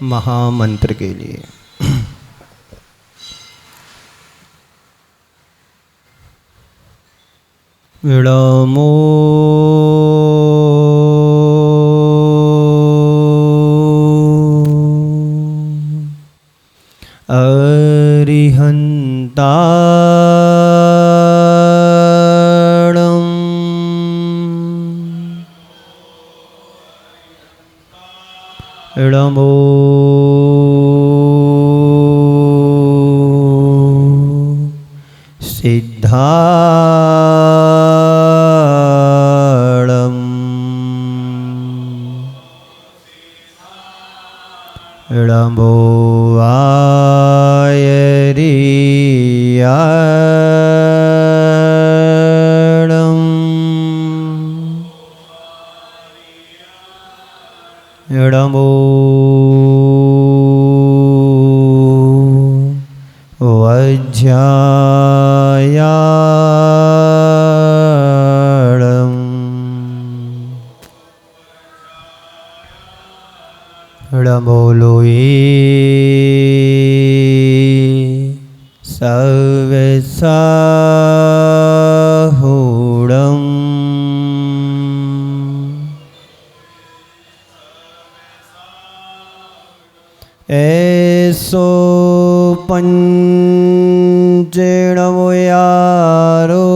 महामंत्र के लिए। विड़मो अरिहंताणं विड़मो सिद्धाणं विड़मो आयरियाणं विड़मो वज्रायाणं विड़मो लोये सवसाहुणं ऐसो पंचेणमो यारो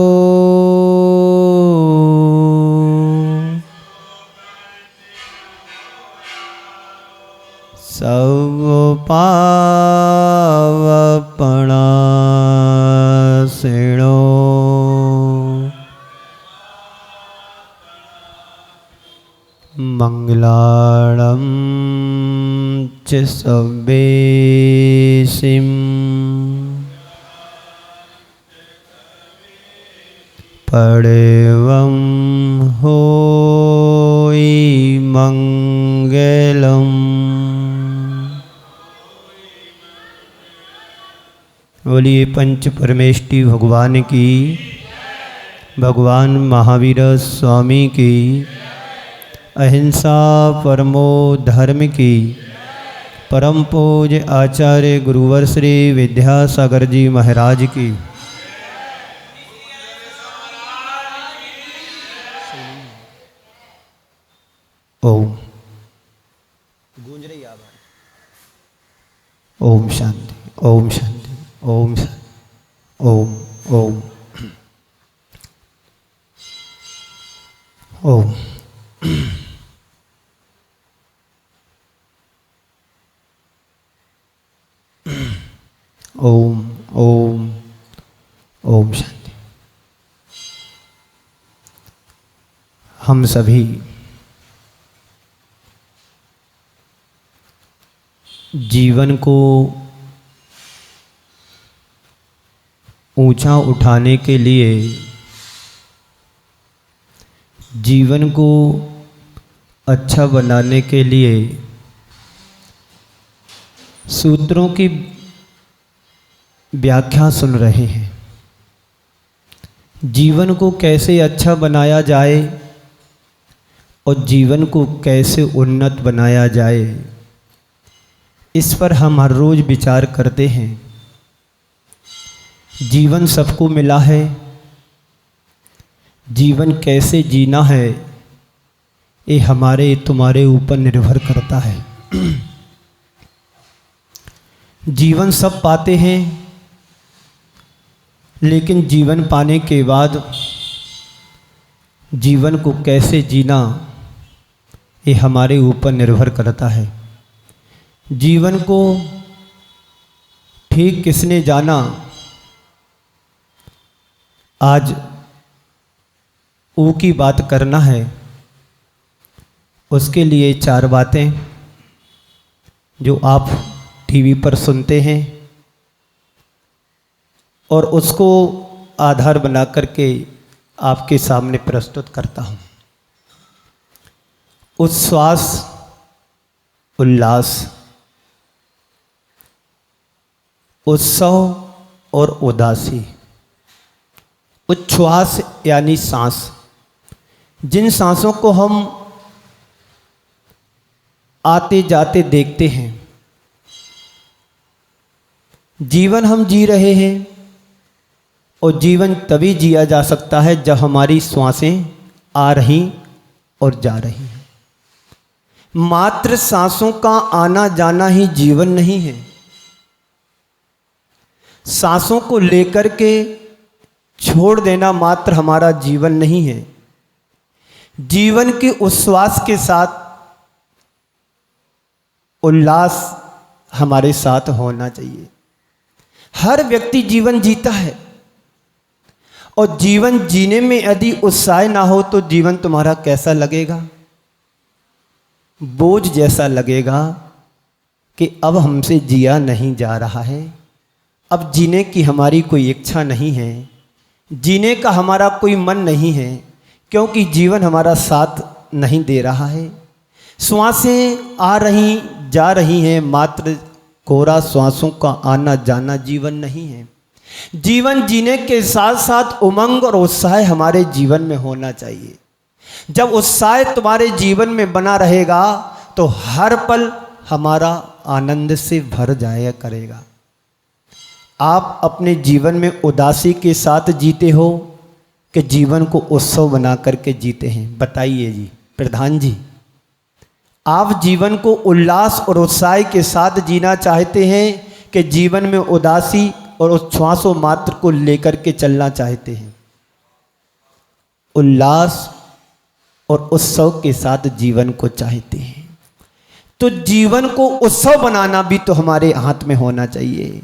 सब पावपणासिनो मंगलाणं च सब्बेसिं पडेवं होई मंगलम्। बोलिए पंच परमेष्टि भगवान की, भगवान महावीर स्वामी की, अहिंसा परमो धर्म की, परम पूज्य आचार्य गुरुवर श्री विद्यासागर जी महाराज की। ओम गूंज रही आवाज। ओम शांति, ओम शांति, ओम शांति, ओम ओम ओम। ओम ओम ओम शांति। हम सभी जीवन को ऊंचा उठाने के लिए, जीवन को अच्छा बनाने के लिए सूत्रों की व्याख्या सुन रहे हैं। जीवन को कैसे अच्छा बनाया जाए और जीवन को कैसे उन्नत बनाया जाए, इस पर हम हर रोज़ विचार करते हैं। जीवन सबको मिला है, जीवन कैसे जीना है ये हमारे तुम्हारे ऊपर निर्भर करता है। जीवन सब पाते हैं, लेकिन जीवन पाने के बाद जीवन को कैसे जीना ये हमारे ऊपर निर्भर करता है। जीवन को ठीक किसने जाना, आज वो की बात करना है। उसके लिए चार बातें जो आप टीवी पर सुनते हैं और उसको आधार बना करके आपके सामने प्रस्तुत करता हूँ। उच्छ्वास, उल्लास, उत्सव और उदासी। उच्छ्वास यानी सांस, जिन सांसों को हम आते जाते देखते हैं, जीवन हम जी रहे हैं और जीवन तभी जिया जा सकता है जब हमारी श्वासें आ रही और जा रही हैं। मात्र सांसों का आना जाना ही जीवन नहीं है। सांसों को लेकर के छोड़ देना मात्र हमारा जीवन नहीं है। जीवन के उच्छ्वास के साथ उल्लास हमारे साथ होना चाहिए। हर व्यक्ति जीवन जीता है और जीवन जीने में यदि उत्साह ना हो तो जीवन तुम्हारा कैसा लगेगा? बोझ जैसा लगेगा कि अब हमसे जिया नहीं जा रहा है, अब जीने की हमारी कोई इच्छा नहीं है, जीने का हमारा कोई मन नहीं है, क्योंकि जीवन हमारा साथ नहीं दे रहा है। श्वासें आ रही जा रही हैं, मात्र कोरा श्वासों का आना जाना जीवन नहीं है। जीवन जीने के साथ साथ उमंग और उत्साह हमारे जीवन में होना चाहिए। जब उत्साह तुम्हारे जीवन में बना रहेगा तो हर पल हमारा आनंद से भर जाया करेगा। आप अपने जीवन में उदासी के साथ जीते हो कि जीवन को उत्सव बना करके जीते हैं? बताइए जी प्रधान जी, आप जीवन को उल्लास और उत्साह के साथ जीना चाहते हैं कि जीवन में उदासी और उच्छ्वासों मात्र को लेकर के चलना चाहते हैं? उल्लास और उत्सव के साथ जीवन को चाहते हैं तो जीवन को उत्सव बनाना भी तो हमारे हाथ में होना चाहिए।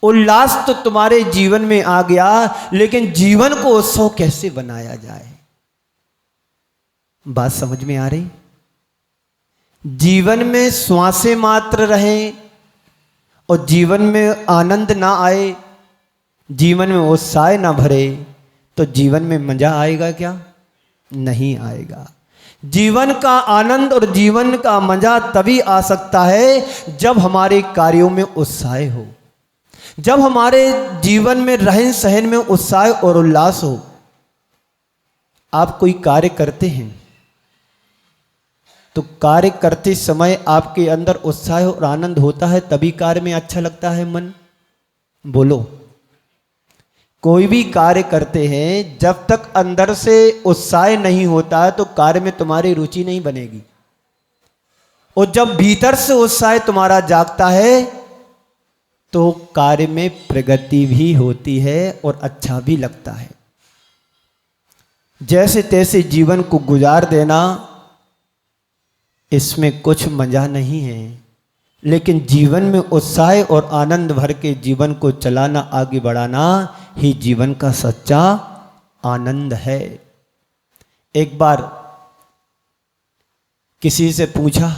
उल्लास तो तुम्हारे जीवन में आ गया, लेकिन जीवन को उत्सव कैसे बनाया जाए? बात समझ में आ रही? जीवन में श्वासें मात्र रहें और जीवन में आनंद ना आए, जीवन में उत्साह ना भरे तो जीवन में मजा आएगा क्या? नहीं आएगा। जीवन का आनंद और जीवन का मजा तभी आ सकता है जब हमारे कार्यों में उत्साह हो, जब हमारे जीवन में रहन सहन में उत्साह और उल्लास हो। आप कोई कार्य करते हैं तो कार्य करते समय आपके अंदर उत्साह और आनंद होता है, तभी कार्य में अच्छा लगता है मन। बोलो, कोई भी कार्य करते हैं जब तक अंदर से उत्साह नहीं होता है तो कार्य में तुम्हारी रुचि नहीं बनेगी, और जब भीतर से उत्साह तुम्हारा जागता है तो कार्य में प्रगति भी होती है और अच्छा भी लगता है। जैसे तैसे जीवन को गुजार देना, इसमें कुछ मजा नहीं है, लेकिन जीवन में उत्साह और आनंद भर के जीवन को चलाना, आगे बढ़ाना ही जीवन का सच्चा आनंद है। एक बार किसी से पूछा,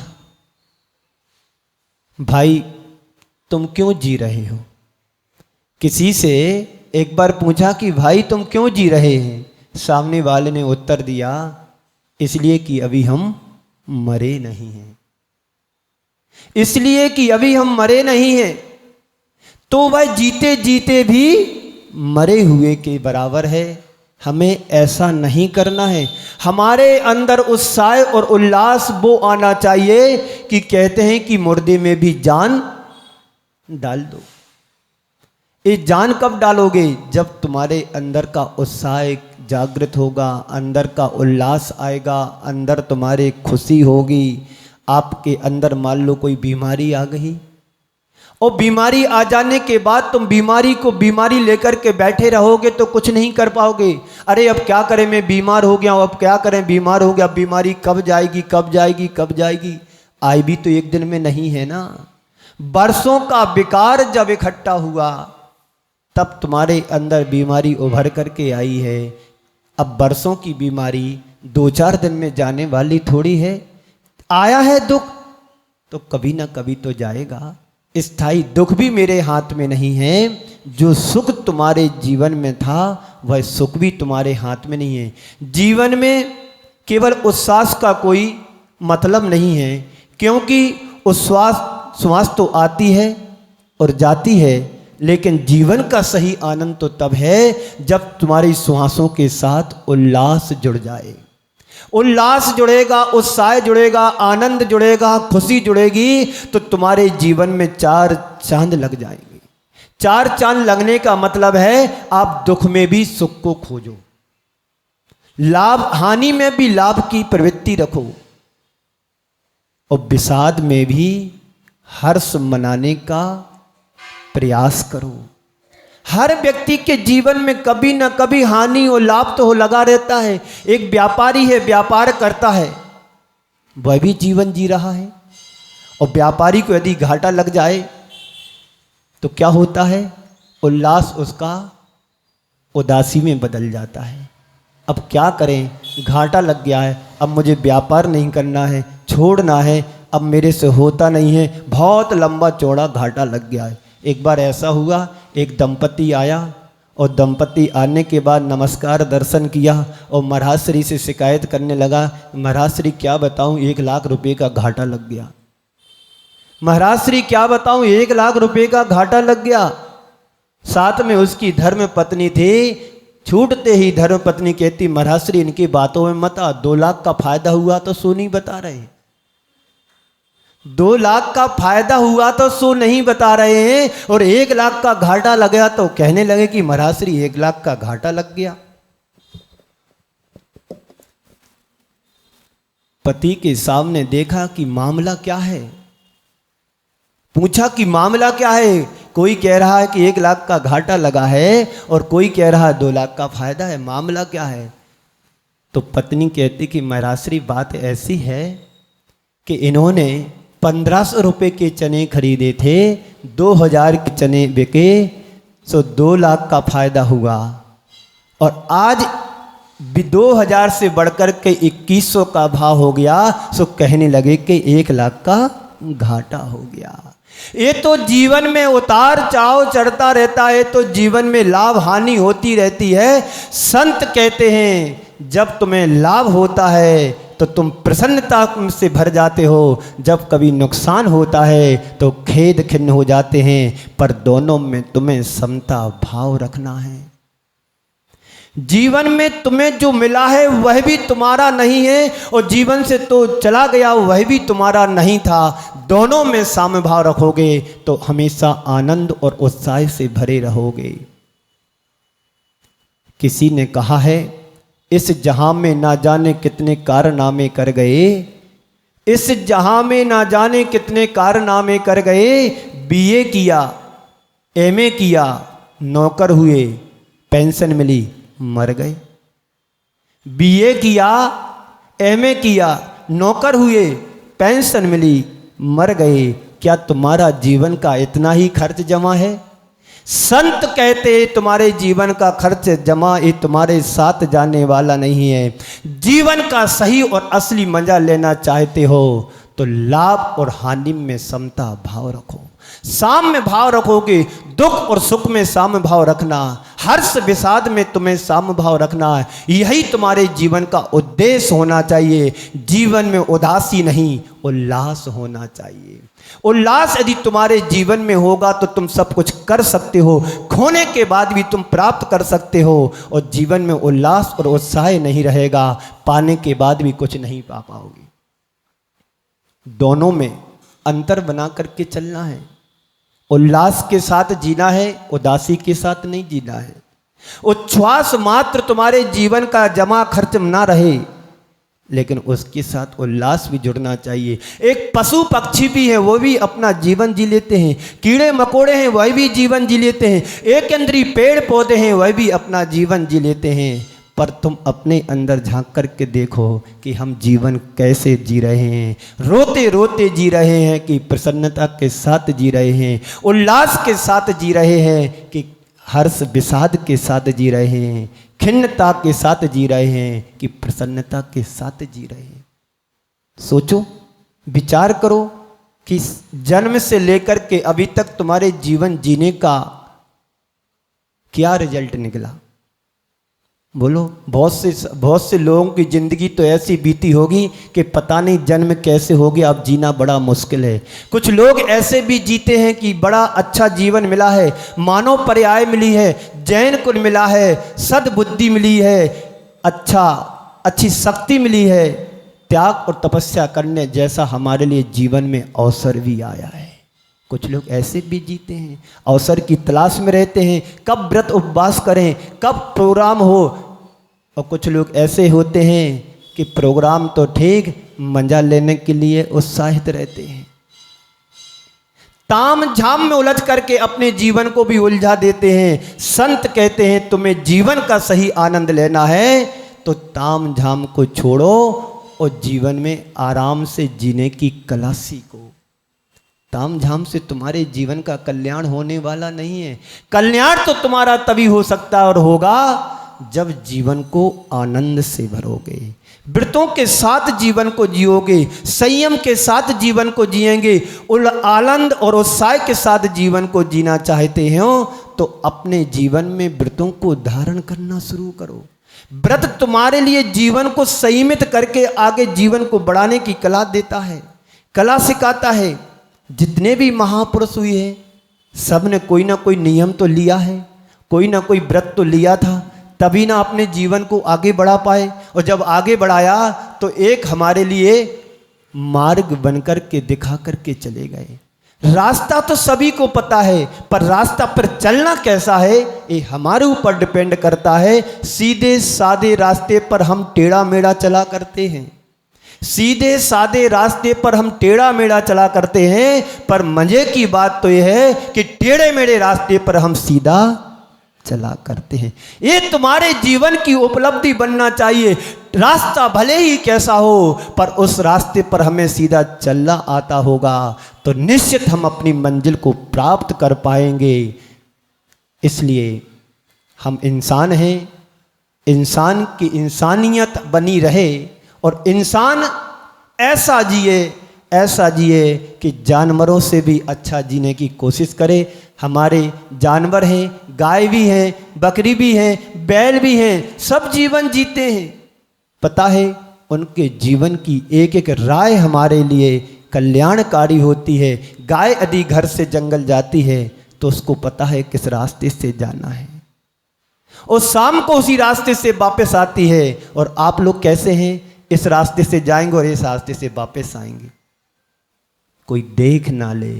भाई तुम क्यों जी रहे हो? किसी से एक बार पूछा कि भाई तुम क्यों जी रहे हैं? सामने वाले ने उत्तर दिया, इसलिए कि अभी हम मरे नहीं हैं। इसलिए कि अभी हम मरे नहीं हैं। तो वह जीते जीते भी मरे हुए के बराबर है। हमें ऐसा नहीं करना है। हमारे अंदर उत्साह और उल्लास वो आना चाहिए कि कहते हैं कि मुर्दे में भी जान डाल दो। ये जान कब डालोगे? जब तुम्हारे अंदर का उत्साह जागृत होगा, अंदर का उल्लास आएगा, अंदर तुम्हारे खुशी होगी। आपके अंदर मान लो कोई बीमारी आ गई, और बीमारी आ जाने के बाद तुम बीमारी लेकर के बैठे रहोगे तो कुछ नहीं कर पाओगे। अरे अब क्या करें, मैं बीमार हो गया हूँ, अब क्या करें, बीमार हो गया, अब बीमारी कब जाएगी कब जाएगी कब जाएगी? आई भी तो एक दिन में नहीं है ना। बरसों का विकार जब इकट्ठा हुआ तब तुम्हारे अंदर बीमारी उभर करके आई है। अब बरसों की बीमारी 2-4 दिन में जाने वाली थोड़ी है। आया है दुख तो कभी ना कभी तो जाएगा। स्थायी दुख भी मेरे हाथ में नहीं है। जो सुख तुम्हारे जीवन में था वह सुख भी तुम्हारे हाथ में नहीं है। जीवन में केवल उच्छ्वास का कोई मतलब नहीं है, क्योंकि श्वास तो आती है और जाती है, लेकिन जीवन का सही आनंद तो तब है जब तुम्हारी श्वासों के साथ उल्लास जुड़ जाए। उल्लास जुड़ेगा, उत्साह जुड़ेगा, आनंद जुड़ेगा, खुशी जुड़ेगी तो तुम्हारे जीवन में 4 चांद लग जाएंगे। चार चांद लगने का मतलब है आप दुख में भी सुख को खोजो, लाभ हानि में भी लाभ की प्रवृत्ति रखो, और विषाद में भी हर्ष मनाने का प्रयास करो। हर व्यक्ति के जीवन में कभी न कभी हानि और लाभ तो लगा रहता है। एक व्यापारी है, व्यापार करता है, वह भी जीवन जी रहा है, और व्यापारी को यदि घाटा लग जाए तो क्या होता है? उल्लास उसका उदासी में बदल जाता है। अब क्या करें, घाटा लग गया है, अब मुझे व्यापार नहीं करना है, छोड़ना है, अब मेरे से होता नहीं है, बहुत लंबा चौड़ा घाटा लग गया है। एक बार ऐसा हुआ, एक दंपति आया और दंपति आने के बाद नमस्कार दर्शन किया और महाराज श्री से शिकायत करने लगा, महाराज श्री क्या बताऊं, 1 लाख रुपए का घाटा लग गया। महाराज श्री क्या बताऊं, 1 लाख रुपए का घाटा लग गया। साथ में उसकी धर्म पत्नी थी। छूटते ही धर्म पत्नी कहती, महाराज श्री इनकी बातों में मत आ, 2 लाख का फायदा हुआ तो सो नहीं बता रहे, 2 लाख का फायदा हुआ तो सो नहीं बता रहे हैं, और 1 लाख का घाटा लग गया तो कहने लगे कि महाराज श्री 1 लाख का घाटा लग गया। पति के सामने देखा कि मामला क्या है, पूछा कि मामला क्या है। कोई कह रहा है कि 1 लाख का घाटा लगा है और कोई कह रहा है 2 लाख का फायदा है, मामला क्या है? तो पत्नी कहती कि महाराज श्री बात ऐसी है कि इन्होंने 1500 रुपये के चने खरीदे थे, 2000 के चने बिके, सो 2 लाख का फायदा हुआ, और आज 2000 से बढ़कर के 2100 का भाव हो गया, सो कहने लगे कि 1 लाख का घाटा हो गया। ये तो जीवन में उतार चढ़ाव चढ़ता रहता है, तो जीवन में लाभ हानि होती रहती है। संत कहते हैं जब तुम्हें लाभ होता है तो तुम प्रसन्नता से भर जाते हो, जब कभी नुकसान होता है तो खेद खिन्न हो जाते हैं, पर दोनों में तुम्हें समता भाव रखना है। जीवन में तुम्हें जो मिला है वह भी तुम्हारा नहीं है, और जीवन से तो चला गया वह भी तुम्हारा नहीं था। दोनों में साम्य भाव रखोगे तो हमेशा आनंद और उत्साह से भरे रहोगे। किसी ने कहा है, इस जहां में ना जाने कितने कारनामे कर गए, इस जहां में ना जाने कितने कारनामे कर गए, बीए किया, एमए किया, नौकर हुए, पेंशन मिली, मर गए। बीए किया, एमए किया, नौकर हुए, पेंशन मिली, मर गए। क्या तुम्हारा जीवन का इतना ही खर्च जमा है? संत कहते तुम्हारे जीवन का खर्च जमा ये तुम्हारे साथ जाने वाला नहीं है। जीवन का सही और असली मजा लेना चाहते हो तो लाभ और हानि में समता भाव रखो, साम्य भाव रखोगे। दुख और सुख में साम्य भाव रखना, हर्ष विषाद में तुम्हें साम्य भाव रखना, यही तुम्हारे जीवन का उद्देश्य होना चाहिए। जीवन में उदासी नहीं, उल्लास होना चाहिए। उल्लास यदि तुम्हारे जीवन में होगा तो तुम सब कुछ कर सकते हो, खोने के बाद भी तुम प्राप्त कर सकते हो। और जीवन में उल्लास और उत्साह नहीं रहेगा, पाने के बाद भी कुछ नहीं पा पाओगे। दोनों में अंतर बना करके चलना है। उल्लास के साथ जीना है, उदासी के साथ नहीं जीना है। उच्छ्वास मात्र तुम्हारे जीवन का जमा खर्च ना रहे, लेकिन उसके साथ उल्लास भी जुड़ना चाहिए। एक पशु पक्षी भी है, वो भी अपना जीवन जी लेते हैं। कीड़े मकोड़े हैं, वह भी जीवन जी लेते हैं। एक इंद्री पेड़ पौधे हैं, वह भी अपना जीवन जी लेते हैं। पर तुम अपने अंदर झांक करके देखो कि हम जीवन कैसे जी रहे हैं। रोते रोते जी रहे हैं कि प्रसन्नता के साथ जी रहे हैं, उल्लास के साथ जी रहे हैं कि हर्ष विषाद के साथ जी रहे हैं, खिन्नता के साथ जी रहे हैं कि प्रसन्नता के साथ जी रहे हैं। सोचो, विचार करो कि जन्म से लेकर के अभी तक तुम्हारे जीवन जीने का क्या रिजल्ट निकला। बोलो, बहुत से लोगों की ज़िंदगी तो ऐसी बीती होगी कि पता नहीं जन्म कैसे हो गया, अब जीना बड़ा मुश्किल है। कुछ लोग ऐसे भी जीते हैं कि बड़ा अच्छा जीवन मिला है, मानव पर्याय मिली है, जैन कुल मिला है, सद्बुद्धि मिली है, अच्छी शक्ति मिली है, त्याग और तपस्या करने जैसा हमारे लिए जीवन में अवसर भी आया है। कुछ लोग ऐसे भी जीते हैं, अवसर की तलाश में रहते हैं, कब व्रत उपवास करें, कब प्रोग्राम हो। और कुछ लोग ऐसे होते हैं कि प्रोग्राम तो ठीक, मजा लेने के लिए उत्साहित रहते हैं, ताम झाम में उलझ करके अपने जीवन को भी उलझा देते हैं। संत कहते हैं तुम्हें जीवन का सही आनंद लेना है तो ताम झाम को छोड़ो और जीवन में आराम से जीने की कला सीखो। ताम झाम से तुम्हारे जीवन का कल्याण होने वाला नहीं है। कल्याण तो तुम्हारा तभी हो सकता है और होगा जब जीवन को आनंद से भरोगे, व्रतों के साथ जीवन को जियोगे, संयम के साथ जीवन को जिएंगे, आनंद और उत्साह के साथ जीवन को जीना चाहते हो तो अपने जीवन में व्रतों को धारण करना शुरू करो। व्रत तुम्हारे लिए जीवन को संयमित करके आगे जीवन को बढ़ाने की कला देता है, कला सिखाता है। जितने भी महापुरुष हुए हैं सब ने कोई ना कोई नियम तो लिया है, कोई ना कोई व्रत तो लिया था, तभी ना अपने जीवन को आगे बढ़ा पाए। और जब आगे बढ़ाया तो एक हमारे लिए मार्ग बनकर के दिखा करके चले गए। रास्ता तो सभी को पता है पर रास्ता पर चलना कैसा है ये हमारे ऊपर डिपेंड करता है। सीधे सादे रास्ते पर हम टेढ़ा मेढ़ा चला करते हैं, सीधे सादे रास्ते पर हम टेढ़ा मेढ़ा चला करते हैं, पर मजे की बात तो यह है कि टेढ़े मेढ़े रास्ते पर हम सीधा चला करते हैं। ये तुम्हारे जीवन की उपलब्धि बनना चाहिए। रास्ता भले ही कैसा हो पर उस रास्ते पर हमें सीधा चलना आता होगा तो निश्चित हम अपनी मंजिल को प्राप्त कर पाएंगे। इसलिए हम इंसान हैं, इंसान की इंसानियत बनी रहे और इंसान ऐसा जिए कि जानवरों से भी अच्छा जीने की कोशिश करे। हमारे जानवर हैं, गाय भी हैं, बकरी भी हैं, बैल भी हैं, सब जीवन जीते हैं। पता है उनके जीवन की एक एक राय हमारे लिए कल्याणकारी होती है। गाय यदि घर से जंगल जाती है तो उसको पता है किस रास्ते से जाना है और शाम को उसी रास्ते से वापस आती है। और आप लोग कैसे हैं, इस रास्ते से जाएंगे और इस रास्ते से वापस आएंगे, कोई देख ना ले।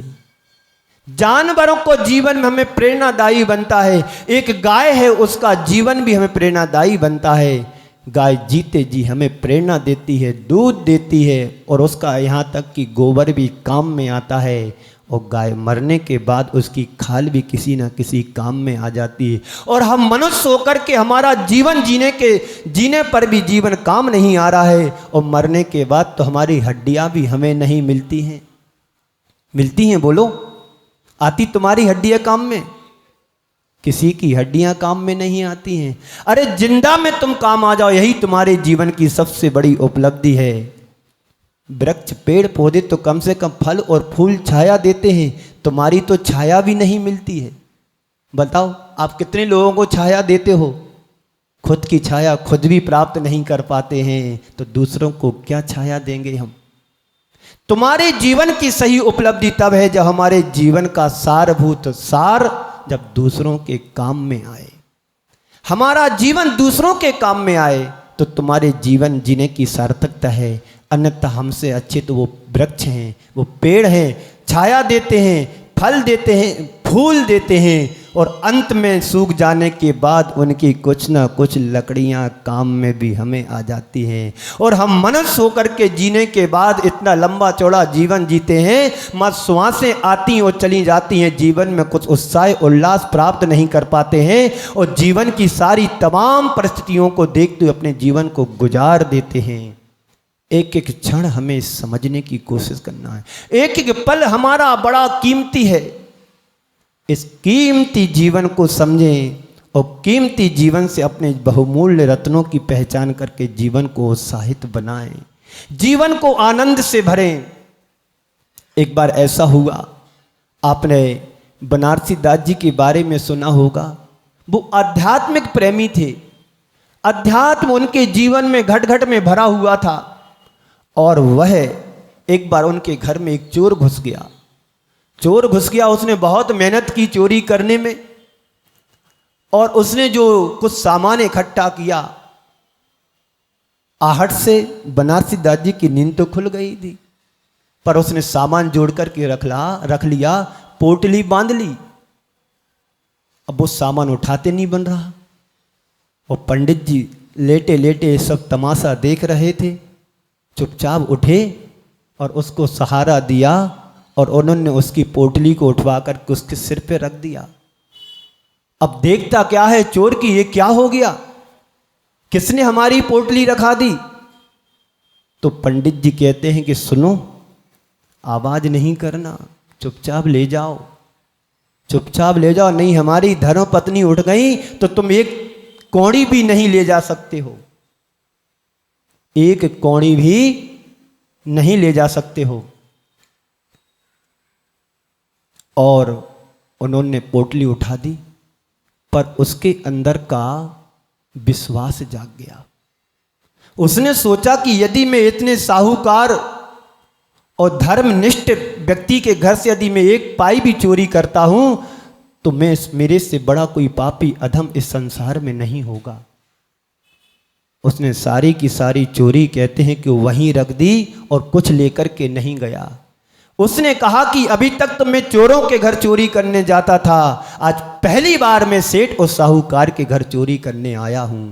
जानवरों को जीवन में हमें प्रेरणादायी बनता है। एक गाय है उसका जीवन भी हमें प्रेरणादायी बनता है। गाय जीते जी हमें प्रेरणा देती है, दूध देती है और उसका यहाँ तक कि गोबर भी काम में आता है। और गाय मरने के बाद उसकी खाल भी किसी न किसी काम में आ जाती है। और हम मनुष्य होकर के हमारा जीवन जीने पर भी जीवन काम नहीं आ रहा है और मरने के बाद तो हमारी हड्डियां भी हमें नहीं मिलती हैं। मिलती हैं बोलो, आती तुम्हारी हड्डियां काम में? किसी की हड्डियां काम में नहीं आती हैं। अरे जिंदा में तुम काम आ जाओ, यही तुम्हारे जीवन की सबसे बड़ी उपलब्धि है। वृक्ष पेड़ पौधे तो कम से कम फल और फूल छाया देते हैं, तुम्हारी तो छाया भी नहीं मिलती है। बताओ आप कितने लोगों को छाया देते हो? खुद की छाया खुद भी प्राप्त नहीं कर पाते हैं तो दूसरों को क्या छाया देंगे हम। तुम्हारे जीवन की सही उपलब्धि तब है जब हमारे जीवन का सारभूत सार जब दूसरों के काम में आए, हमारा जीवन दूसरों के काम में आए तो तुम्हारे जीवन जीने की सार्थकता है। अन्यथा हमसे अच्छे तो वो वृक्ष हैं, वो पेड़ हैं, छाया देते हैं, फल देते हैं, फूल देते हैं और अंत में सूख जाने के बाद उनकी कुछ ना कुछ लकड़ियां काम में भी हमें आ जाती हैं। और हम मनुष्य होकर के जीने के बाद इतना लंबा चौड़ा जीवन जीते हैं, मत श्वासें आती और चली जाती हैं, जीवन में कुछ उत्साह उल्लास प्राप्त नहीं कर पाते हैं और जीवन की सारी तमाम परिस्थितियों को देखते हुए अपने जीवन को गुजार देते हैं। एक एक क्षण हमें समझने की कोशिश करना है, एक एक पल हमारा बड़ा कीमती है। इस कीमती जीवन को समझें और कीमती जीवन से अपने बहुमूल्य रत्नों की पहचान करके जीवन को उत्साहित बनाएं, जीवन को आनंद से भरें। एक बार ऐसा हुआ, आपने बनारसी दास जी के बारे में सुना होगा। वो आध्यात्मिक प्रेमी थे, अध्यात्म उनके जीवन में घट घट में भरा हुआ था। और वह एक बार उनके घर में एक चोर घुस गया। चोर घुस गया, उसने बहुत मेहनत की चोरी करने में और उसने जो कुछ सामान इकट्ठा किया, आहट से बनारसी दास जी की नींद तो खुल गई थी, पर उसने सामान जोड़ करके रख लिया। पोटली बांध ली। अब वो सामान उठाते नहीं बन रहा। और पंडित जी लेटे लेटे सब तमाशा देख रहे थे, चुपचाप उठे और उसको सहारा दिया और उन्होंने उसकी पोटली को उठवा कर उसके सिर पे रख दिया। अब देखता क्या है चोर की, ये क्या हो गया, किसने हमारी पोटली रखा दी। तो पंडित जी कहते हैं कि सुनो, आवाज नहीं करना, चुपचाप ले जाओ, चुपचाप ले जाओ, नहीं हमारी धर्म पत्नी उठ गई तो तुम एक कौड़ी भी नहीं ले जा सकते हो, एक कौड़ी भी नहीं ले जा सकते हो। और उन्होंने पोटली उठा दी, पर उसके अंदर का विश्वास जाग गया। उसने सोचा कि यदि मैं इतने साहूकार और धर्मनिष्ठ व्यक्ति के घर से यदि मैं एक पाई भी चोरी करता हूं तो मेरे से बड़ा कोई पापी अधम इस संसार में नहीं होगा। उसने सारी की सारी चोरी कहते हैं कि वहीं रख दी और कुछ लेकर के नहीं गया। उसने कहा कि अभी तक तो मैं चोरों के घर चोरी करने जाता था, आज पहली बार मैं सेठ और साहूकार के घर चोरी करने आया हूं।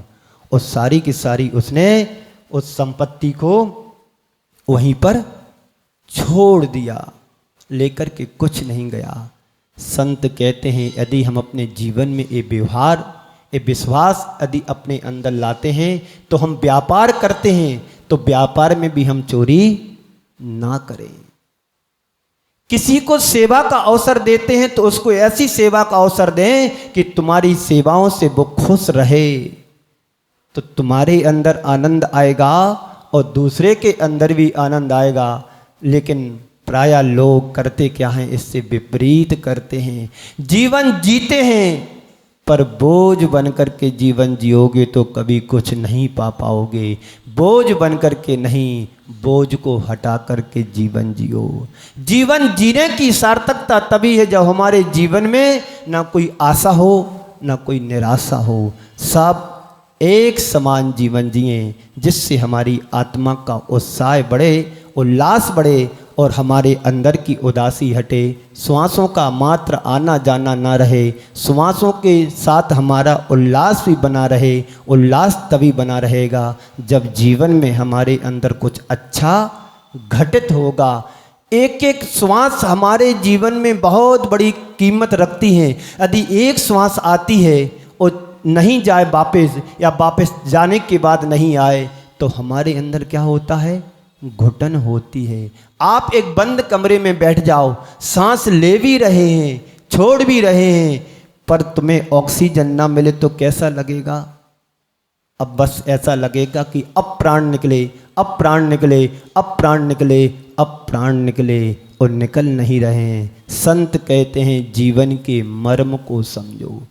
और सारी की सारी उसने उस संपत्ति को वहीं पर छोड़ दिया, लेकर के कुछ नहीं गया। संत कहते हैं यदि हम अपने जीवन में ये व्यवहार, ये विश्वास यदि अपने अंदर लाते हैं तो हम व्यापार करते हैं तो व्यापार में भी हम चोरी ना करें। किसी को सेवा का अवसर देते हैं तो उसको ऐसी सेवा का अवसर दें कि तुम्हारी सेवाओं से वो खुश रहे, तो तुम्हारे अंदर आनंद आएगा और दूसरे के अंदर भी आनंद आएगा। लेकिन प्रायः लोग करते क्या हैं, इससे विपरीत करते हैं। जीवन जीते हैं पर बोझ बनकर के जीवन जियोगे तो कभी कुछ नहीं पा पाओगे। बोझ बनकर के नहीं, बोझ को हटा करके जीवन जियो। जीवन जीने की सार्थकता तभी है जब हमारे जीवन में ना कोई आशा हो ना कोई निराशा हो, सब एक समान जीवन जिए, जिससे हमारी आत्मा का उत्साह बढ़े, उल्लास बढ़े और हमारे अंदर की उदासी हटे। श्वासों का मात्र आना जाना ना रहे, श्वासों के साथ हमारा उल्लास भी बना रहे। उल्लास तभी बना रहेगा जब जीवन में हमारे अंदर कुछ अच्छा घटित होगा। एक एक श्वास हमारे जीवन में बहुत बड़ी कीमत रखती है। यदि एक श्वास आती है और नहीं जाए वापस, या वापस जाने के बाद नहीं आए, तो हमारे अंदर क्या होता है, घुटन होती है। आप एक बंद कमरे में बैठ जाओ, सांस ले भी रहे हैं छोड़ भी रहे हैं, पर तुम्हें ऑक्सीजन ना मिले तो कैसा लगेगा। अब बस ऐसा लगेगा कि अब प्राण निकले, अब प्राण निकले, अब प्राण निकले, अब प्राण निकले, और निकल नहीं रहे हैं। संत कहते हैं जीवन के मर्म को समझो।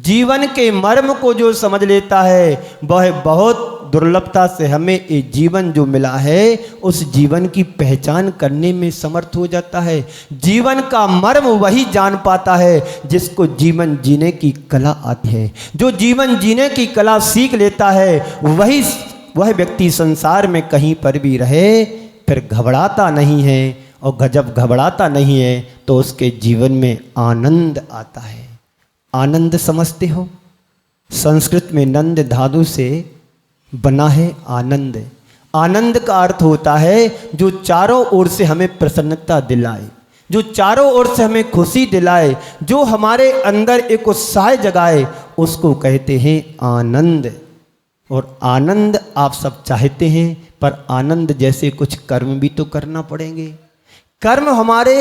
जीवन के मर्म को जो समझ लेता है वह बहुत दुर्लभता से हमें ये जीवन जो मिला है उस जीवन की पहचान करने में समर्थ हो जाता है। जीवन का मर्म वही जान पाता है जिसको जीवन जीने की कला आती है। जो जीवन जीने की कला सीख लेता है वह व्यक्ति संसार में कहीं पर भी रहे फिर घबराता नहीं है, और जब घबराता नहीं है तो उसके जीवन में आनंद आता है। आनंद समझते हो, संस्कृत में नंद धातु से बना है आनंद। आनंद का अर्थ होता है जो चारों ओर से हमें प्रसन्नता दिलाए, जो चारों ओर से हमें खुशी दिलाए, जो हमारे अंदर एक उत्साह जगाए, उसको कहते हैं आनंद। और आनंद आप सब चाहते हैं, पर आनंद जैसे कुछ कर्म भी तो करना पड़ेंगे। कर्म हमारे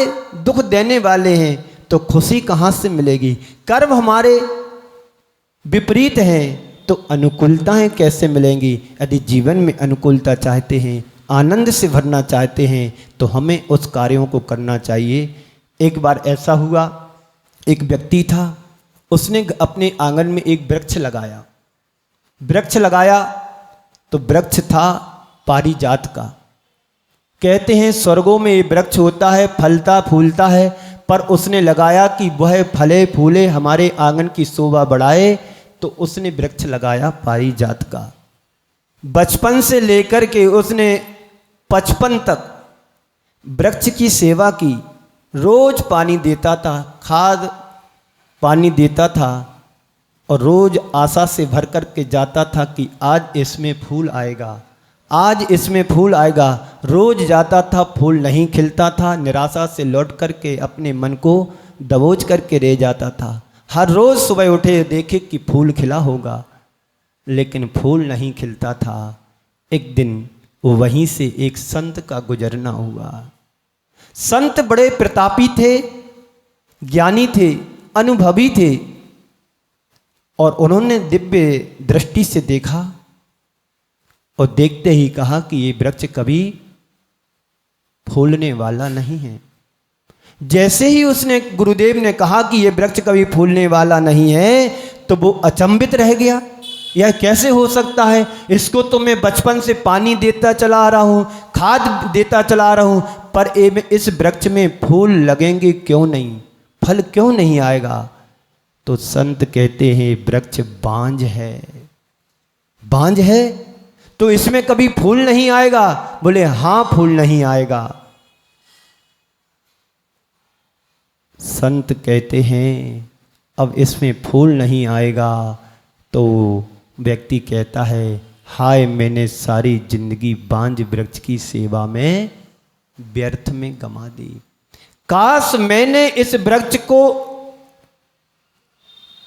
दुख देने वाले हैं तो खुशी कहाँ से मिलेगी। कर्म हमारे विपरीत हैं तो अनुकूलताएं कैसे मिलेंगी। यदि जीवन में अनुकूलता चाहते हैं, आनंद से भरना चाहते हैं, तो हमें उस कार्यों को करना चाहिए। एक बार ऐसा हुआ, एक व्यक्ति था, उसने अपने आंगन में एक वृक्ष लगाया। वृक्ष लगाया तो वृक्ष था पारिजात का। कहते हैं स्वर्गों में ये वृक्ष होता है, फलता फूलता है, पर उसने लगाया कि वह फले फूले हमारे आंगन की शोभा बढ़ाए, तो उसने वृक्ष लगाया पारिजात का। बचपन से लेकर के उसने 55 तक वृक्ष की सेवा की, रोज पानी देता था, खाद पानी देता था और रोज आशा से भर कर के जाता था कि आज इसमें फूल आएगा, आज इसमें फूल आएगा। रोज जाता था, फूल नहीं खिलता था, निराशा से लौट कर के अपने मन को दबोच करके रह जाता था। हर रोज सुबह उठे, देखे कि फूल खिला होगा, लेकिन फूल नहीं खिलता था। एक दिन वो वहीं से एक संत का गुजरना हुआ। संत बड़े प्रतापी थे, ज्ञानी थे, अनुभवी थे और उन्होंने दिव्य दृष्टि से देखा और देखते ही कहा कि ये वृक्ष कभी फूलने वाला नहीं है। जैसे ही उसने गुरुदेव ने कहा कि ये वृक्ष कभी फूलने वाला नहीं है, तो वो अचंभित रह गया। यह कैसे हो सकता है? इसको तो मैं बचपन से पानी देता चला आ रहा हूँ, खाद देता चला आ रहा हूँ, पर इस वृक्ष में फूल लगेंगे क्यों नहीं, फल क्यों नहीं आएगा? तो संत कहते हैं वृक्ष बांझ है। बांझ है तो इसमें कभी फूल नहीं आएगा? बोले हाँ, फूल नहीं आएगा। संत कहते हैं अब इसमें फूल नहीं आएगा। तो व्यक्ति कहता है हाय, मैंने सारी जिंदगी बांझ वृक्ष की सेवा में व्यर्थ में गंवा दी। काश मैंने इस वृक्ष को,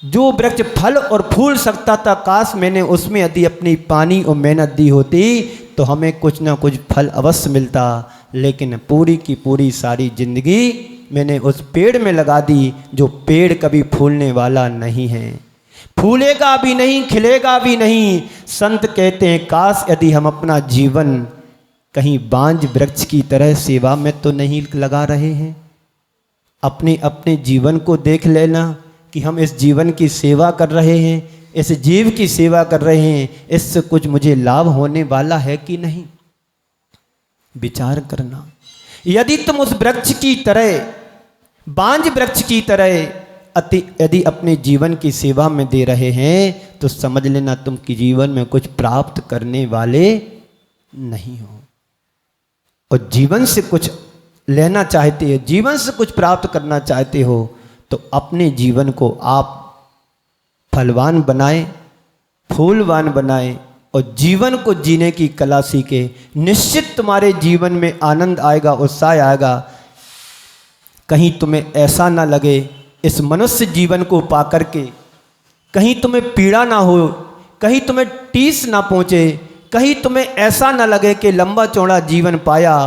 जो वृक्ष फल और फूल सकता था, काश मैंने उसमें यदि अपनी पानी और मेहनत दी होती तो हमें कुछ ना कुछ फल अवश्य मिलता। लेकिन पूरी की पूरी सारी जिंदगी मैंने उस पेड़ में लगा दी जो पेड़ कभी फूलने वाला नहीं है, फूलेगा भी नहीं, खिलेगा भी नहीं। संत कहते हैं काश यदि हम अपना जीवन कहीं बांझ वृक्ष की तरह सेवा में तो नहीं लगा रहे हैं। अपने अपने जीवन को देख लेना कि हम इस जीवन की सेवा कर रहे हैं, इस जीव की सेवा कर रहे हैं, इससे कुछ मुझे लाभ होने वाला है कि नहीं, विचार करना। यदि तुम उस वृक्ष की तरह, बांझ वृक्ष की तरह यदि अपने जीवन की सेवा में दे रहे हैं तो समझ लेना तुम की जीवन में कुछ प्राप्त करने वाले नहीं हो। और जीवन से कुछ लेना चाहते हो, जीवन से कुछ प्राप्त करना चाहते हो, तो अपने जीवन को आप फलवान बनाएं, फूलवान बनाएं और जीवन को जीने की कला सीखे। निश्चित तुम्हारे जीवन में आनंद आएगा, उत्साह आएगा। कहीं तुम्हें ऐसा ना लगे इस मनुष्य जीवन को पाकर के, कहीं तुम्हें पीड़ा ना हो, कहीं तुम्हें टीस ना पहुँचे, कहीं तुम्हें ऐसा ना लगे कि लंबा चौड़ा जीवन पाया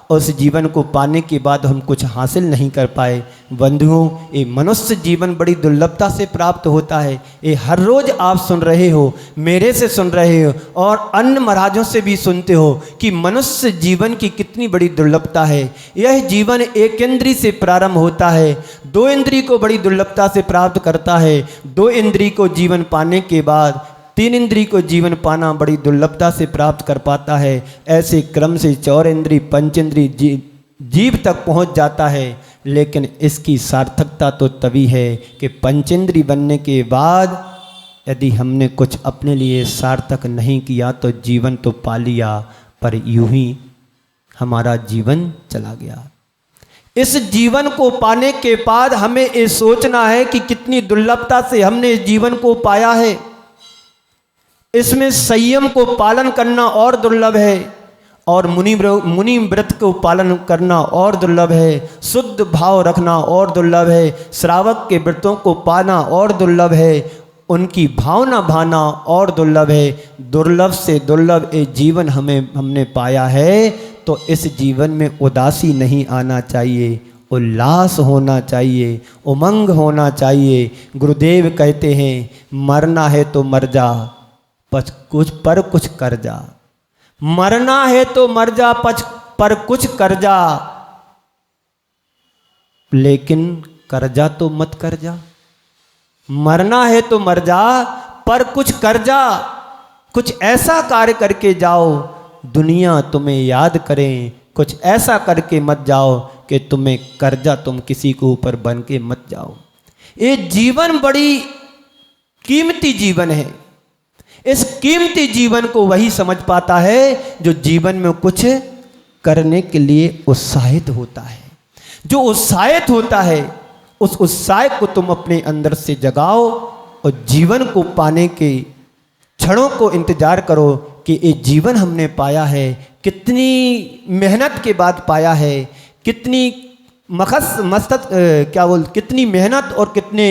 और उस जीवन को पाने के बाद हम कुछ हासिल नहीं कर पाए। बंधुओं, ये मनुष्य जीवन बड़ी दुर्लभता से प्राप्त होता है। ये हर रोज़ आप सुन रहे हो, मेरे से सुन रहे हो और अन्य महाराजों से भी सुनते हो कि मनुष्य जीवन की कितनी बड़ी दुर्लभता है। यह जीवन एक इंद्रिय से प्रारंभ होता है, दो इंद्रिय को बड़ी दुर्लभता से प्राप्त करता है, दो इंद्रिय को जीवन पाने के बाद तीन इंद्रिय को जीवन पाना बड़ी दुर्लभता से प्राप्त कर पाता है। ऐसे क्रम से चौर इंद्रिय, पंच इंद्रिय, जीव तक पहुंच जाता है। लेकिन इसकी सार्थकता तो तभी है कि पंचेंद्रिय बनने के बाद यदि हमने कुछ अपने लिए सार्थक नहीं किया तो जीवन तो पा लिया, पर यूं ही हमारा जीवन चला गया। इस जीवन को पाने के बाद हमें ये सोचना है कि कितनी दुर्लभता से हमने इस जीवन को पाया है। इसमें संयम को पालन करना और दुर्लभ है और मुनि व्रत को पालन करना और दुर्लभ है, शुद्ध भाव रखना और दुर्लभ है, श्रावक के व्रतों को पाना और दुर्लभ है, उनकी भावना भाना और दुर्लभ है। दुर्लभ से दुर्लभ ये जीवन हमने पाया है। तो इस जीवन में उदासी नहीं आना चाहिए, उल्लास होना चाहिए, उमंग होना चाहिए। गुरुदेव कहते हैं मरना है तो मर जा, पर कुछ कर जा। मरना है तो मर जा, पर कुछ कर जा, लेकिन कर्जा तो मत कर जा। मरना है तो मर जा, पर कुछ कर जा, कुछ ऐसा कार्य करके जाओ दुनिया तुम्हें याद करें। कुछ ऐसा करके मत जाओ कि तुम्हें कर्जा तुम किसी के ऊपर बन के मत जाओ। ये जीवन बड़ी कीमती जीवन है। इस कीमती जीवन को वही समझ पाता है जो जीवन में कुछ करने के लिए उत्साहित होता है, जो उत्साहित होता है उस उत्साह को तुम अपने अंदर से जगाओ और जीवन को पाने के क्षणों को इंतजार करो कि ये जीवन हमने पाया है, कितनी मेहनत के बाद पाया है, कितनी कितनी मेहनत और कितने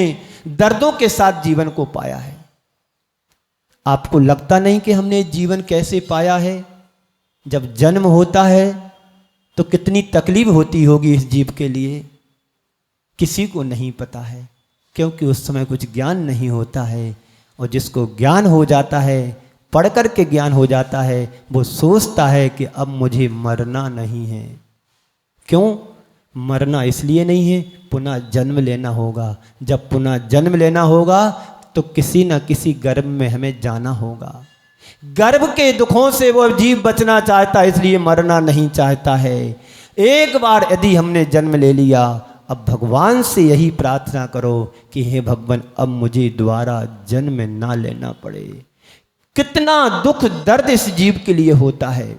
दर्दों के साथ जीवन को पाया है। आपको लगता नहीं कि हमने जीवन कैसे पाया है? जब जन्म होता है तो कितनी तकलीफ होती होगी इस जीव के लिए, किसी को नहीं पता है, क्योंकि उस समय कुछ ज्ञान नहीं होता है। और जिसको ज्ञान हो जाता है, पढ़ कर के ज्ञान हो जाता है, वो सोचता है कि अब मुझे मरना नहीं है। क्यों मरना? इसलिए नहीं है, पुनः जन्म लेना होगा। जब पुनः जन्म लेना होगा तो किसी न किसी गर्भ में हमें जाना होगा। गर्भ के दुखों से वो जीव बचना चाहता है, इसलिए मरना नहीं चाहता है। एक बार यदि हमने जन्म ले लिया, अब भगवान से यही प्रार्थना करो कि हे भगवान, अब मुझे दोबारा जन्म ना लेना पड़े। कितना दुख दर्द इस जीव के लिए होता है।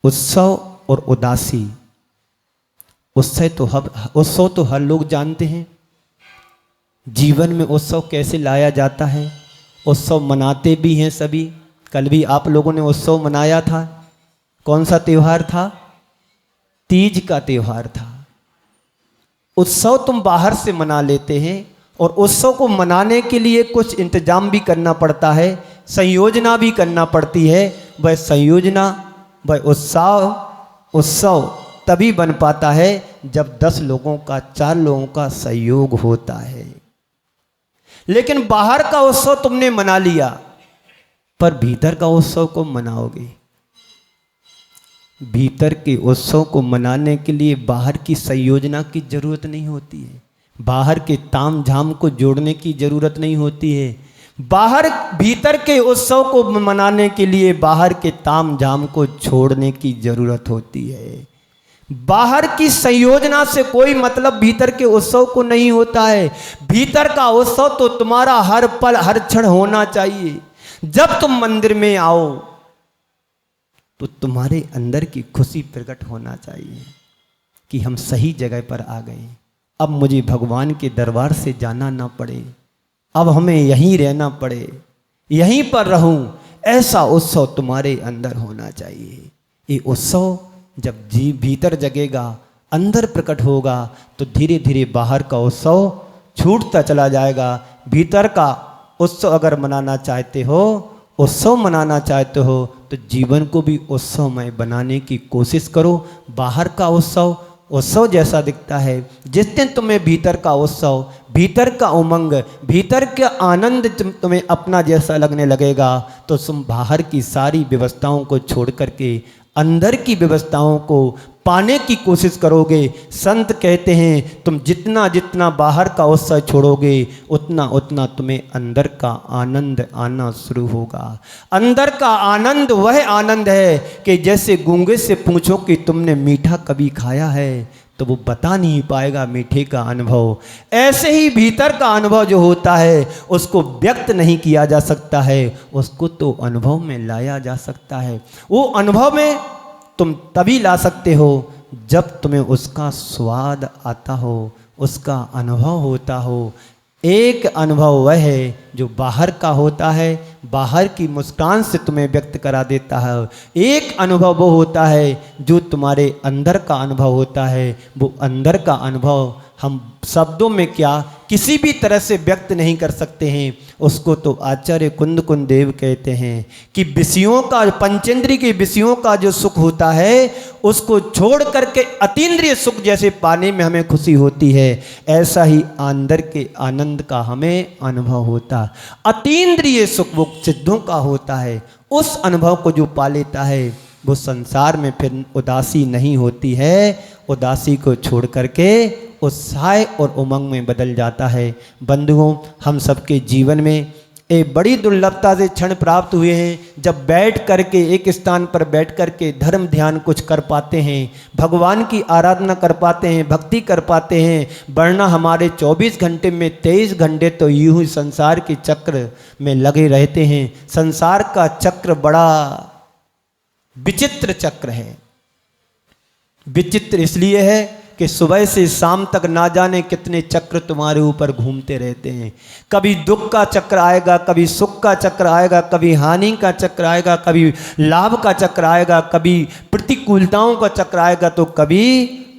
उत्सव और उदासी। उत्सव तो हर लोग जानते हैं। जीवन में उत्सव कैसे लाया जाता है, उत्सव मनाते भी हैं सभी। कल भी आप लोगों ने उत्सव मनाया था। कौन सा त्योहार था? तीज का त्योहार था। उत्सव तुम बाहर से मना लेते हैं और उत्सव को मनाने के लिए कुछ इंतजाम भी करना पड़ता है, संयोजना भी करना पड़ती है। वह संयोजना, वह उत्सव तभी बन पाता है जब 10 लोगों का, 4 लोगों का सहयोग होता है। लेकिन बाहर का उत्सव तुमने मना लिया, पर भीतर का उत्सव को मनाओगे? भीतर के उत्सव को मनाने के लिए बाहर की संयोजना की जरूरत नहीं होती है, बाहर के ताम झाम को जोड़ने की जरूरत नहीं होती है। भीतर के उत्सव को मनाने के लिए बाहर के ताम झाम को छोड़ने की जरूरत होती है। बाहर की संयोजना से कोई मतलब भीतर के उत्सव को नहीं होता है। भीतर का उत्सव तो तुम्हारा हर पल हर क्षण होना चाहिए। जब तुम मंदिर में आओ तो तुम्हारे अंदर की खुशी प्रकट होना चाहिए कि हम सही जगह पर आ गए, अब मुझे भगवान के दरबार से जाना ना पड़े, अब हमें यहीं रहना पड़े, यहीं पर रहूं। ऐसा उत्सव तुम्हारे अंदर होना चाहिए। ये उत्सव जब जीव भीतर जगेगा, अंदर प्रकट होगा, तो धीरे धीरे बाहर का उत्सव छूटता चला जाएगा। भीतर का उत्सव अगर मनाना चाहते हो, उत्सव मनाना चाहते हो, तो जीवन को भी उत्सवमय बनाने की कोशिश करो। बाहर का उत्सव जैसा दिखता है, जिस दिन तुम्हें भीतर का उत्सव, भीतर का उमंग, भीतर का आनंद तुम्हें अपना जैसा लगने लगेगा, तो तुम बाहर की सारी व्यवस्थाओं को छोड़ करके अंदर की व्यवस्थाओं को पाने की कोशिश करोगे। संत कहते हैं तुम जितना जितना बाहर का उत्सव छोड़ोगे, उतना उतना तुम्हें अंदर का आनंद आना शुरू होगा। अंदर का आनंद वह आनंद है कि जैसे गूंगे से पूछो कि तुमने मीठा कभी खाया है, तो वो बता नहीं पाएगा मीठे का अनुभव। ऐसे ही भीतर का अनुभव जो होता है उसको व्यक्त नहीं किया जा सकता है, उसको तो अनुभव में लाया जा सकता है। वो अनुभव में तुम तभी ला सकते हो जब तुम्हें उसका स्वाद आता हो, उसका अनुभव होता हो। एक अनुभव वह है जो बाहर का होता है, बाहर की मुस्कान से तुम्हें व्यक्त करा देता है। एक अनुभव वो होता है जो तुम्हारे अंदर का अनुभव होता है। वो अंदर का अनुभव हम शब्दों में क्या किसी भी तरह से व्यक्त नहीं कर सकते हैं। उसको तो आचार्य कुंद देव कहते हैं कि विषयों का, पंचेंद्रिय के विषयों का जो सुख होता है उसको छोड़ करके अतीन्द्रिय सुख जैसे पाने में हमें खुशी होती है, ऐसा ही अंदर के आनंद का हमें अनुभव होता। अतीन्द्रिय सुख वो सिद्धों का होता है। उस अनुभव को जो पा लेता है वो संसार में फिर उदासी नहीं होती है। उदासी को छोड़ करके उत्साह और उमंग में बदल जाता है। बंधुओं, हम सबके जीवन में एक बड़ी दुर्लभता से क्षण प्राप्त हुए हैं जब बैठ करके एक स्थान पर बैठ करके धर्म ध्यान कुछ कर पाते हैं, भगवान की आराधना कर पाते हैं, भक्ति कर पाते हैं। वरना हमारे 24 घंटे में 23 घंटे तो यूं ही संसार के चक्र में लगे रहते हैं। संसार का चक्र बड़ा विचित्र चक्र है। विचित्र इसलिए है कि सुबह से शाम तक ना जाने कितने चक्र तुम्हारे ऊपर घूमते रहते हैं। कभी दुख का चक्र आएगा, कभी सुख का चक्र आएगा, कभी हानि का चक्र आएगा, कभी लाभ का चक्र आएगा, कभी प्रतिकूलताओं का चक्र आएगा, तो कभी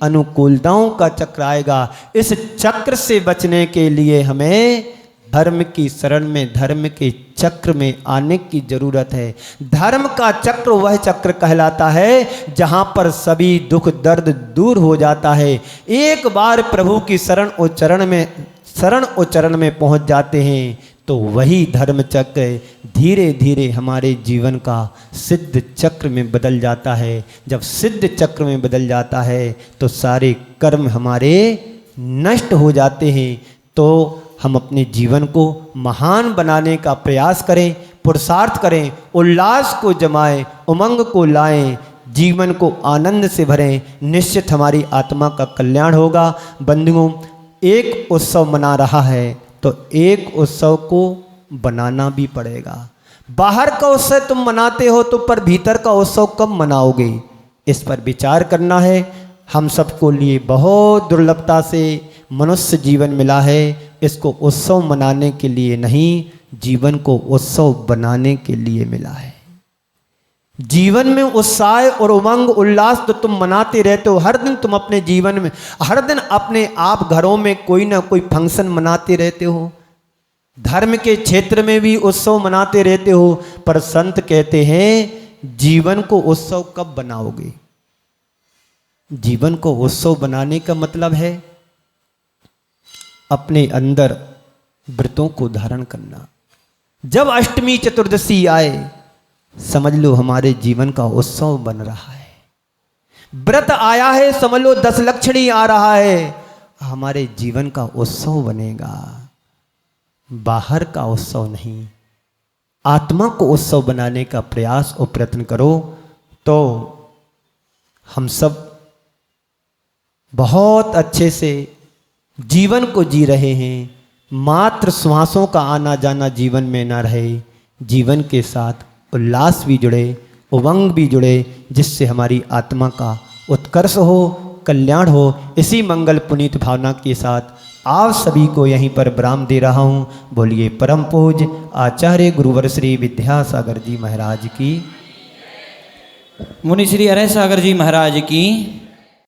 अनुकूलताओं का चक्र आएगा। इस चक्र से बचने के लिए हमें धर्म की शरण में, धर्म के चक्र में आने की जरूरत है। धर्म का चक्र वह चक्र कहलाता है जहां पर सभी दुख दर्द दूर हो जाता है। एक बार प्रभु की शरण उच्चरण में पहुंच जाते हैं तो वही धर्म चक्र धीरे धीरे हमारे जीवन का सिद्ध चक्र में बदल जाता है। जब सिद्ध चक्र में बदल जाता है तो सारे कर्म हमारे नष्ट हो जाते हैं। तो हम अपने जीवन को महान बनाने का प्रयास करें, पुरुषार्थ करें, उल्लास को जमाएं, उमंग को लाएं, जीवन को आनंद से भरें। निश्चित हमारी आत्मा का कल्याण होगा। बंधुओं, एक उत्सव मना रहा है तो एक उत्सव को बनाना भी पड़ेगा। बाहर का उत्सव तुम मनाते हो तो पर भीतर का उत्सव कब मनाओगे, इस पर विचार करना है। हम सबको लिए बहुत दुर्लभता से मनुष्य जीवन मिला है। इसको उत्सव मनाने के लिए नहीं, जीवन को उत्सव बनाने के लिए मिला है। जीवन में उत्साह और उमंग उल्लास तो तुम मनाते रहते हो। हर दिन तुम अपने जीवन में, हर दिन अपने आप घरों में कोई ना कोई फंक्शन मनाते रहते हो। धर्म के क्षेत्र में भी उत्सव मनाते रहते हो। पर संत कहते हैं जीवन को उत्सव कब बनाओगे। जीवन को उत्सव बनाने का मतलब है अपने अंदर व्रतों को धारण करना। जब अष्टमी चतुर्दशी आए समझ लो हमारे जीवन का उत्सव बन रहा है। व्रत आया है समझ लो 10 लक्षणी आ रहा है, हमारे जीवन का उत्सव बनेगा। बाहर का उत्सव नहीं, आत्मा को उत्सव बनाने का प्रयास और प्रयत्न करो तो हम सब बहुत अच्छे से जीवन को जी रहे हैं। मात्र श्वासों का आना जाना जीवन में ना रहे, जीवन के साथ उल्लास भी जुड़े, उमंग भी जुड़े, जिससे हमारी आत्मा का उत्कर्ष हो, कल्याण हो। इसी मंगल पुनीत भावना के साथ आप सभी को यहीं पर विराम दे रहा हूँ। बोलिए परम पूज्य आचार्य गुरुवर श्री विद्यासागर जी महाराज की, मुनि श्री हरे सागर जी महाराज की।